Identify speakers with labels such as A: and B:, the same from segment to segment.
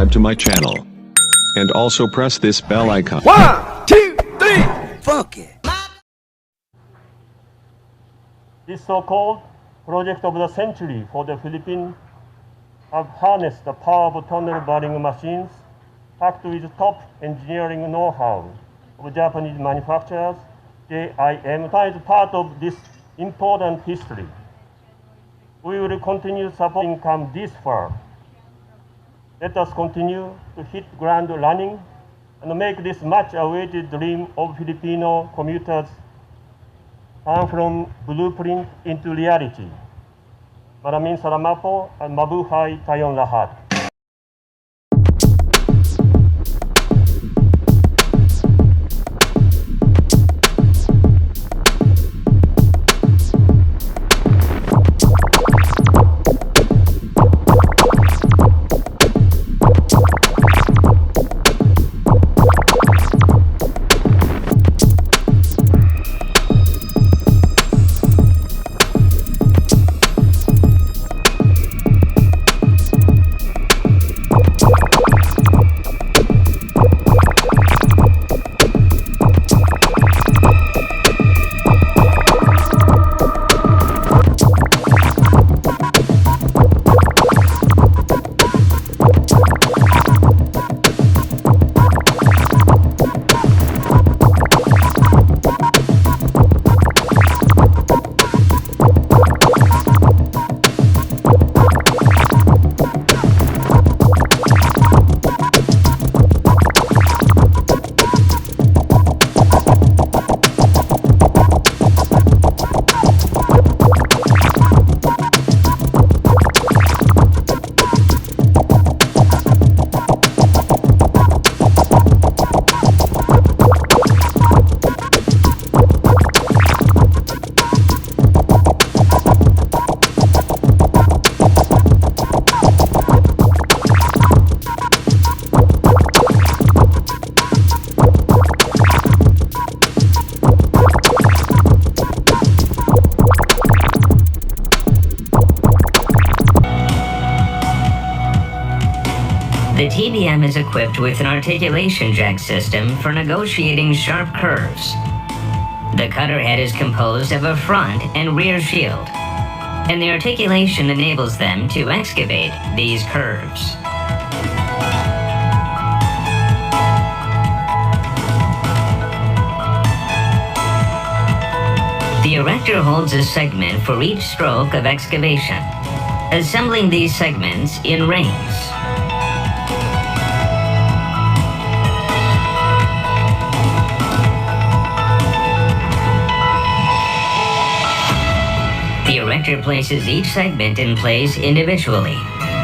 A: subscribe to my channel. And also press this bell icon.
B: 1, 2, 3, fuck it.
C: This so-called project of the century for the Philippines have harnessed the power of tunnel boring machines packed with top engineering know-how of Japanese manufacturers. JIM is part of this important history. We will continue supporting come this far. Let us continue to hit ground running and make this much-awaited dream of Filipino commuters turn from blueprint into reality. Maraming salamat po at mabuhay tayong lahat.
D: The TBM is equipped with an articulation jack system for negotiating sharp curves. The cutter head is composed of a front and rear shield, and the articulation enables them to excavate these curves. The erector holds a segment for each stroke of excavation, assembling these segments in rings. The erector places each segment in place individually,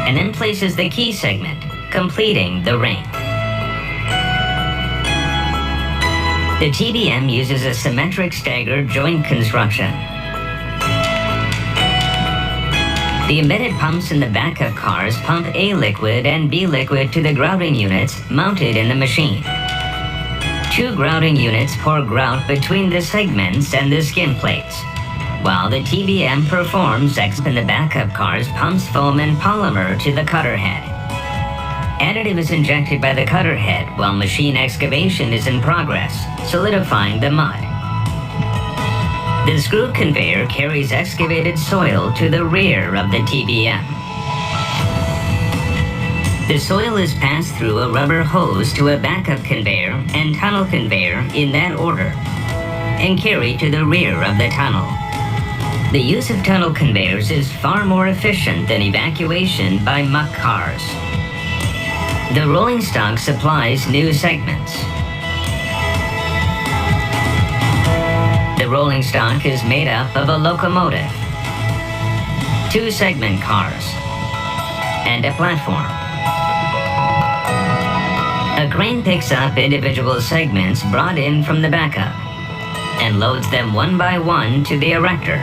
D: and then places the key segment, completing the ring. The TBM uses a symmetric staggered joint construction. The embedded pumps in the back of cars pump A liquid and B liquid to the grouting units mounted in the machine. Two grouting units pour grout between the segments and the skin plates, while the TBM performs in the back of cars pumps foam and polymer to the cutter head. Additive is injected by the cutter head while machine excavation is in progress, solidifying the mud. The screw conveyor carries excavated soil to the rear of the TBM. The soil is passed through a rubber hose to a backup conveyor and tunnel conveyor in that order, and carried to the rear of the tunnel. The use of tunnel conveyors is far more efficient than evacuation by muck cars. The rolling stock supplies new segments. The rolling stock is made up of a locomotive, two segment cars, and a platform. A crane picks up individual segments brought in from the backup and loads them one by one to the erector.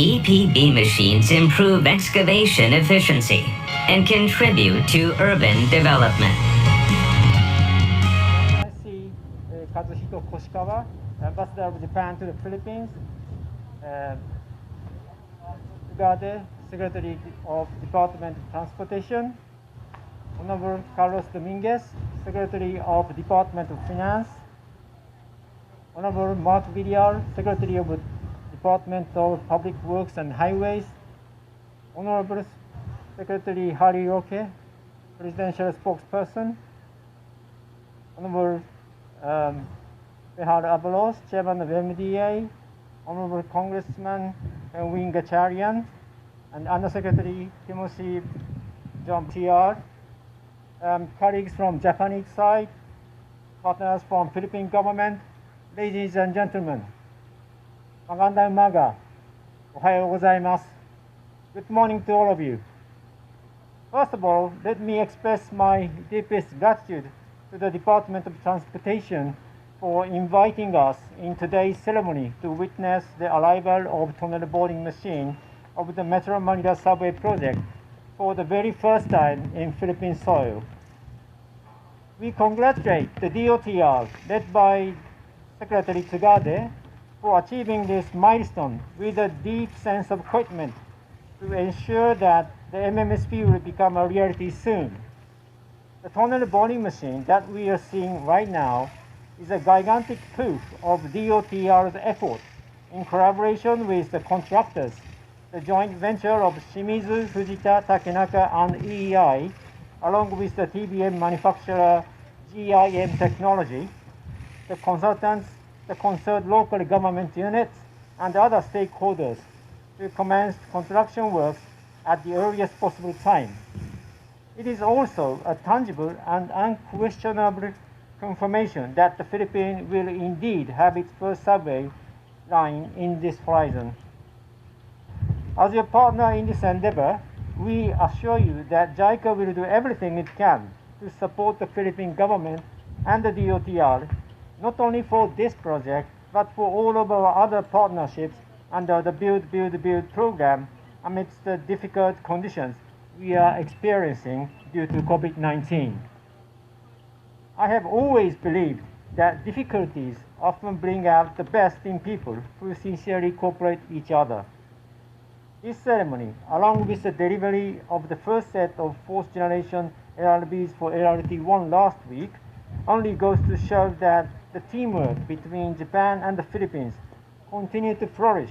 D: EPB machines improve excavation efficiency and contribute to urban development.
E: I see Kazuhiko Koshikawa, Ambassador of Japan to the Philippines. Tugade, Secretary of Department of Transportation, Honorable Carlos Dominguez, Secretary of Department of Finance, Honorable Mark Villar, Secretary of Department of Public Works and Highways, Honorable Secretary Harry Roque, Presidential Spokesperson, Honorable Behar Abalos, Chairman of MDA, Honorable Congressman Wing Gacharian, and Undersecretary Timothy John TR, colleagues from Japanese side, partners from Philippine government, ladies and gentlemen, magandang umaga, ohayo gozaimasu. Good morning to all of you. First of all, let me express my deepest gratitude to the Department of Transportation for inviting us in today's ceremony to witness the arrival of tunnel boring machine of the Metro Manila subway project for the very first time in Philippine soil. We congratulate the DOTR led by Secretary Tugade for achieving this milestone with a deep sense of commitment to ensure that the MMSP will become a reality soon. The tunnel boring machine that we are seeing right now is a gigantic proof of DOTR's effort in collaboration with the contractors, the joint venture of Shimizu, Fujita, Takenaka, and EEI, along with the TBM manufacturer GIM Technology, the consultants, the concerned local government units, and other stakeholders to commence construction works at the earliest possible time. It is also a tangible and unquestionable confirmation that the Philippines will indeed have its first subway line in this horizon. As your partner in this endeavor, we assure you that JICA will do everything it can to support the Philippine government and the DOTR, not only for this project, but for all of our other partnerships under the Build, Build, Build program amidst the difficult conditions we are experiencing due to COVID-19. I have always believed that difficulties often bring out the best in people who sincerely cooperate with each other. This ceremony, along with the delivery of the first set of fourth generation LRBs for LRT-1 last week, only goes to show that the teamwork between Japan and the Philippines continue to flourish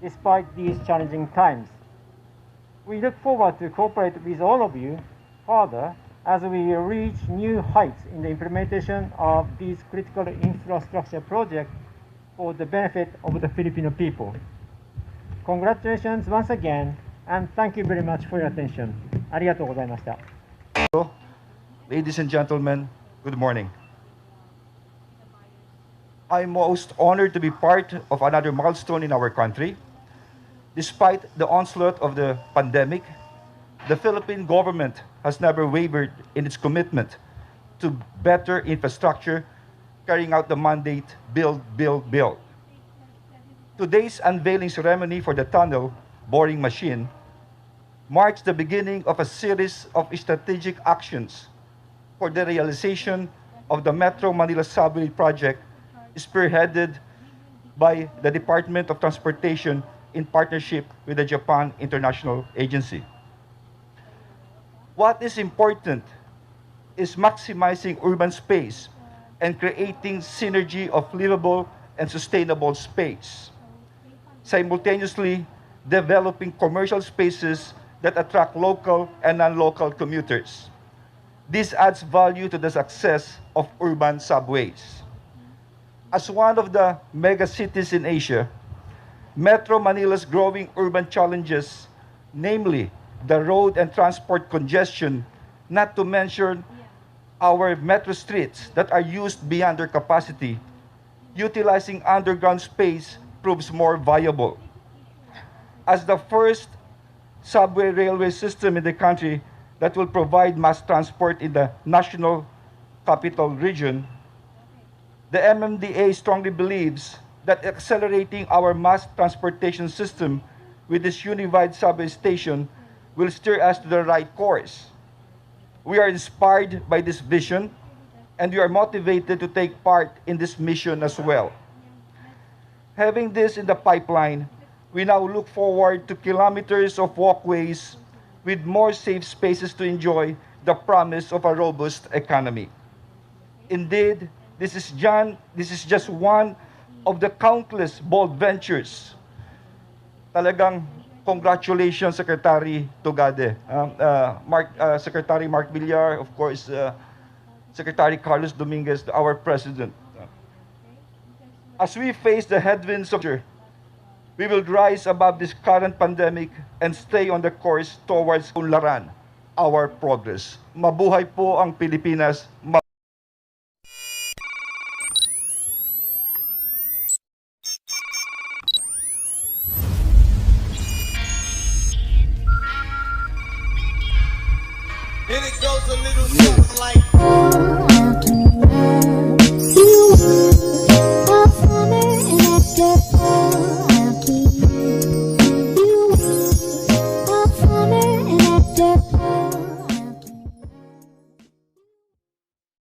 E: despite these challenging times. We look forward to cooperate with all of you further as we reach new heights in the implementation of these critical infrastructure projects for the benefit of the Filipino people. Congratulations once again, and thank you very much for your attention. ありがとうございました。
F: Ladies and gentlemen, good morning. I'm most honored to be part of another milestone in our country. Despite the onslaught of the pandemic, the Philippine government has never wavered in its commitment to better infrastructure, carrying out the mandate build, build, build. Today's unveiling ceremony for the tunnel boring machine marks the beginning of a series of strategic actions for the realization of the Metro Manila subway project spearheaded by the Department of Transportation in partnership with the Japan International Agency. What is important is maximizing urban space and creating synergy of livable and sustainable space, simultaneously developing commercial spaces that attract local and non-local commuters. This adds value to the success of urban subways. As one of the mega cities in Asia, Metro Manila's growing urban challenges, namely the road and transport congestion, not to mention our metro streets that are used beyond their capacity, utilizing underground space proves more viable. As the first subway railway system in the country that will provide mass transport in the national capital region, the MMDA strongly believes that accelerating our mass transportation system with this unified subway station will steer us to the right course. We are inspired by this vision, and we are motivated to take part in this mission as well. Having this in the pipeline, We now look forward to kilometers of walkways with more safe spaces to enjoy the promise of a robust economy. Indeed, this is just one of the countless bold ventures. Talagang congratulations, Secretary Togade. Secretary Mark Villar, of course, Secretary Carlos Dominguez, our President. As we face the headwinds of the future, we will rise above this current pandemic and stay on the course towards unlaran our progress. Mabuhay po ang Pilipinas.